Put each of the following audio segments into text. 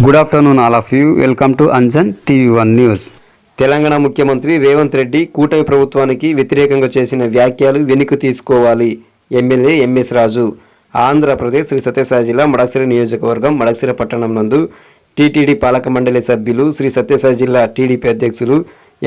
Good afternoon all of you. Welcome to Anjan TV1 news. Telangana ముఖ్యమంత్రి రేవంత్ రెడ్డి కూటమి ప్రభుత్వానికి వ్యతిరేకంగా చేసిన వ్యాఖ్యలు వెనక్కి తీసుకోవాలి. ఎమ్మెల్యే ఎంఎస్ రాజు. ఆంధ్రప్రదేశ్ శ్రీ సత్యసాయి జిల్లా మడకశిర నియోజకవర్గం మడకశిర పట్టణం నందు టీటీడీ పాలక మండలి సభ్యులు, శ్రీ సత్యసాయి జిల్లా టీడీపీ అధ్యక్షులు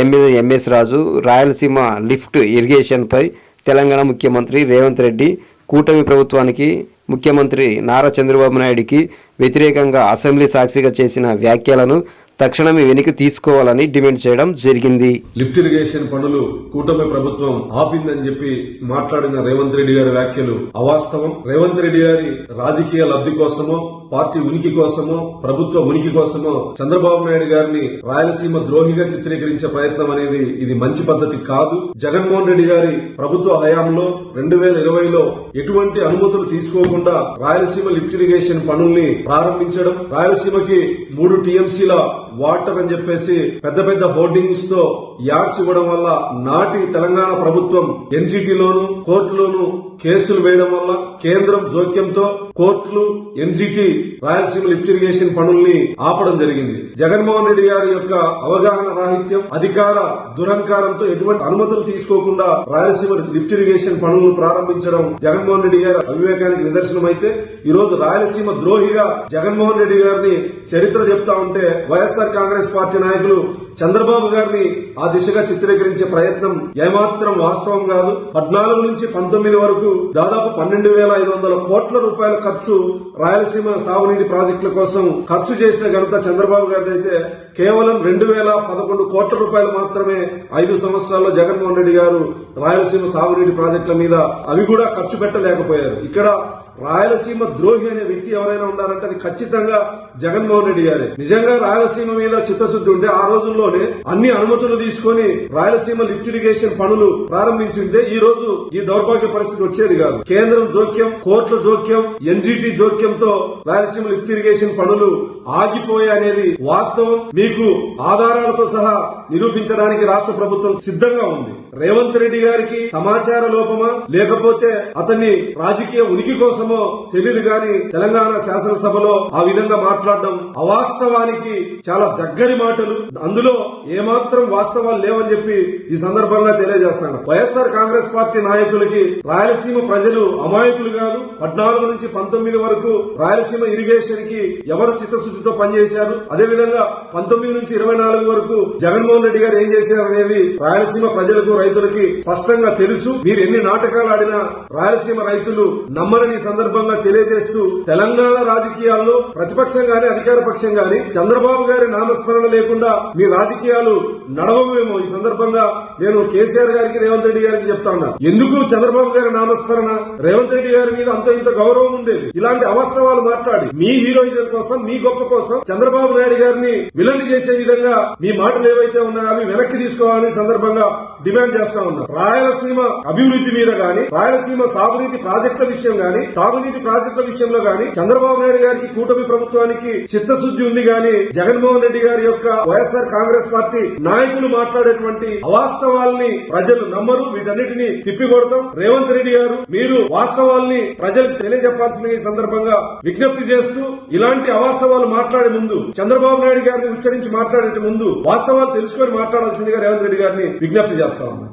ఎమ్మెల్యే ఎంఎస్ రాజు రాయలసీమ లిఫ్ట్ ఇరిగేషన్పై తెలంగాణ ముఖ్యమంత్రి రేవంత్ రెడ్డి కూటమి ప్రభుత్వానికి ముఖ్యమంత్రి నారా చంద్రబాబు నాయుడికి వ్యతిరేకంగా అసెంబ్లీ సాక్షిగా చేసిన వ్యాఖ్యలను తక్షణమే వెనక్కి తీసుకోవాలని డిమాండ్ చేయడం జరిగింది. లిఫ్ట్ ఇరిగేషన్ పనులు కూటమి ప్రభుత్వం ఆపిందని చెప్పి మాట్లాడిన రేవంత్ రెడ్డి గారి వ్యాఖ్యలు అవాస్తవం. రేవంత్ రెడ్డి గారి రాజకీయ లబ్ధి కోసమో, పార్టీ ఉనికి కోసమో, ప్రభుత్వ ఉనికి కోసమో చంద్రబాబు నాయుడు గారిని రాయలసీమ ద్రోహిగా చిత్రీకరించే ప్రయత్నం అనేది ఇది మంచి పద్ధతి కాదు. జగన్మోహన్ రెడ్డి గారి ప్రభుత్వ హయాంలో 2020లో ఎటువంటి అనుమతులు తీసుకోకుండా రాయలసీమ లిఫ్ట్ ఇరిగేషన్ పనుల్ని ప్రారంభించడం, రాయలసీమకి 3 TMCల వాటర్ అని చెప్పేసి పెద్ద పెద్ద హోర్డింగ్స్ తో యాడ్స్ ఇవ్వడం వల్ల నాటి తెలంగాణ ప్రభుత్వం ఎన్జిటిలోను కోర్టులోను కేసులు వేయడం వల్ల కేంద్రం జోక్యంతో కోర్టులు ఎన్జిటి రాయలసీమ లిఫ్ట్ ఇరిగేషన్ పనుల్ని ఆపడం జరిగింది. జగన్మోహన్ రెడ్డి గారి యొక్క అవగాహన రాహిత్యం, అధికార దురహంకారంతో ఎటువంటి అనుమతులు తీసుకోకుండా రాయలసీమ లిఫ్ట్ ఇరిగేషన్ పనులను ప్రారంభించడం జగన్మోహన్ రెడ్డి గారి అవివేకానికి నిదర్శనం. అయితే ఈ రోజు రాయలసీమ ద్రోహిగా జగన్మోహన్ రెడ్డి గారిని చరిత్ర చెప్తా ఉంటే వైఎస్ఆర్ కాంగ్రెస్ పార్టీ నాయకులు చంద్రబాబు గారిని ఆ దిశగా చిత్రీకరించే ప్రయత్నం ఏమాత్రం వాస్తవం కాదు. 14 నుంచి 19 వరకు దాదాపు 12,500 కోట్ల రూపాయల ఖర్చు రాయలసీమ సాగునీటి ప్రాజెక్టుల కోసం ఖర్చు చేసిన ఘనత చంద్రబాబు గారిది అయితే కేవలం 2,011 కోట్ల రూపాయలు మాత్రమే 5 సంవత్సరాల్లో జగన్మోహన్ రెడ్డి గారు రాయలసీమ సాగునీటి ప్రాజెక్టుల మీద అవి కూడా ఖర్చు పెట్టలేకపోయారు. ఇక్కడ రాయలసీమ ద్రోహి అనే వ్యక్తి ఎవరైనా ఉన్నారంటే అది ఖచ్చితంగా జగన్మోహన్ రెడ్డి గారే. నిజంగా రాయలసీమ మీద చిత్తశుద్ధి ఉంటే ఆ రోజుల్లోనే అన్ని అనుమతులు తీసుకుని రాయలసీమ లిఫ్ట్ ఇరిగేషన్ పనులు ప్రారంభించింటే ఈ రోజు ఈ దౌర్భాగ్య పరిస్థితి వచ్చేది కాదు. కేంద్రం జోక్యం, కోర్టుల జోక్యం, ఎన్జిటి జోక్యంతో రాయలసీమ లిఫ్ట్ ఇరిగేషన్ పనులు ఆగిపోయాయనేది వాస్తవం. మీకు ఆధారాలతో సహా నిరూపించడానికి రాష్ట్ర ప్రభుత్వం సిద్ధంగా ఉంది. రేవంత్ రెడ్డి గారికి సమాచార లోపమా లేకపోతే అతన్ని రాజకీయ ఉనికి కోసమో తెలియదు గాని తెలంగాణ శాసనసభలో ఆ విధంగా మాట్లాడడం అవాస్తవానికి చాలా దగ్గరి మాటలు. అందులో ఏమాత్రం వాస్తవాలు లేవని చెప్పి ఈ సందర్భంగా తెలియజేస్తాను. వైఎస్ఆర్ కాంగ్రెస్ పార్టీ నాయకులకి రాయలసీమ ప్రజలు అమాయకులు కాదు. 14 నుంచి 19 వరకు రాయలసీమ ఇరిగేషన్ కి ఎవరు చిత్తశుద్ధితో పనిచేశారు, అదేవిధంగా 19 నుంచి 24 వరకు జగన్మోహన్ రెడ్డి గారు ఏం చేశారు అనేది రాయలసీమ ప్రజలకు, రైతులకి స్పష్టంగా తెలుసు. మీరు ఎన్ని నాటకాలు ఆడినా రాయలసీమ రైతులు నమ్మరని సందర్భంగా తెలియజేస్తూ తెలంగాణ రాజకీయాల్లో ప్రతిపక్షం గాని అధికార పక్షం గాని చంద్రబాబు గారి నామస్మరణ లేకుండా మీ రాజకీయాలు నడవమేమో ఈ సందర్భంగా నేను కేసీఆర్ గారికి, రేవంత్ రెడ్డి గారికి చెప్తా ఉన్నా. ఎందుకు చంద్రబాబు గారి నామస్మరణ? రేవంత్ రెడ్డి గారి మీద అంత ఇంత గౌరవం ఉండేది. ఇలాంటి అవాస్తవాలు మాట్లాడి మీ హీరోయిజం కోసం, మీ గొప్ప కోసం చంద్రబాబు నాయుడు గారిని విలన్ చేసే విధంగా మీ మాటలు ఏవైతే ఉన్నాయో అవి వెనక్కి తీసుకోవాలని సందర్భంగా డిమాండ్ చేస్తా ఉన్నా. రాయలసీమ అభివృద్ధి మీద గాని, రాయలసీమ సాగునీటి ప్రాజెక్టుల విషయం గాని, తాగునీటి ప్రాజెక్టుల విషయంలో గాని చంద్రబాబు నాయుడు గారికి, కూటమి ప్రభుత్వానికి చిత్తశుద్ధి ఉంది గాని జగన్మోహన్ రెడ్డి గారి యొక్క వైఎస్ఆర్ కాంగ్రెస్ పార్టీ నాయకులు మాట్లాడేటువంటి అవాస్తవాల్ని ప్రజలు నమ్మరు. వీటన్నిటిని తిప్పికొడతాం. రేవంత్ రెడ్డి గారు మీరు వాస్తవాల్ని ప్రజలకు తెలియజెప్పాల్సిన ఈ సందర్భంగా విజ్ఞప్తి చేస్తూ ఇలాంటి అవాస్తవాలు మాట్లాడే ముందు, చంద్రబాబు నాయుడు గారిని ఉచ్చరించి మాట్లాడే ముందు వాస్తవాలు తెలుసుకొని మాట్లాడాల్సిందిగా రేవంత్ రెడ్డి గారిని విజ్ఞప్తి చేస్తా ఉన్నాం.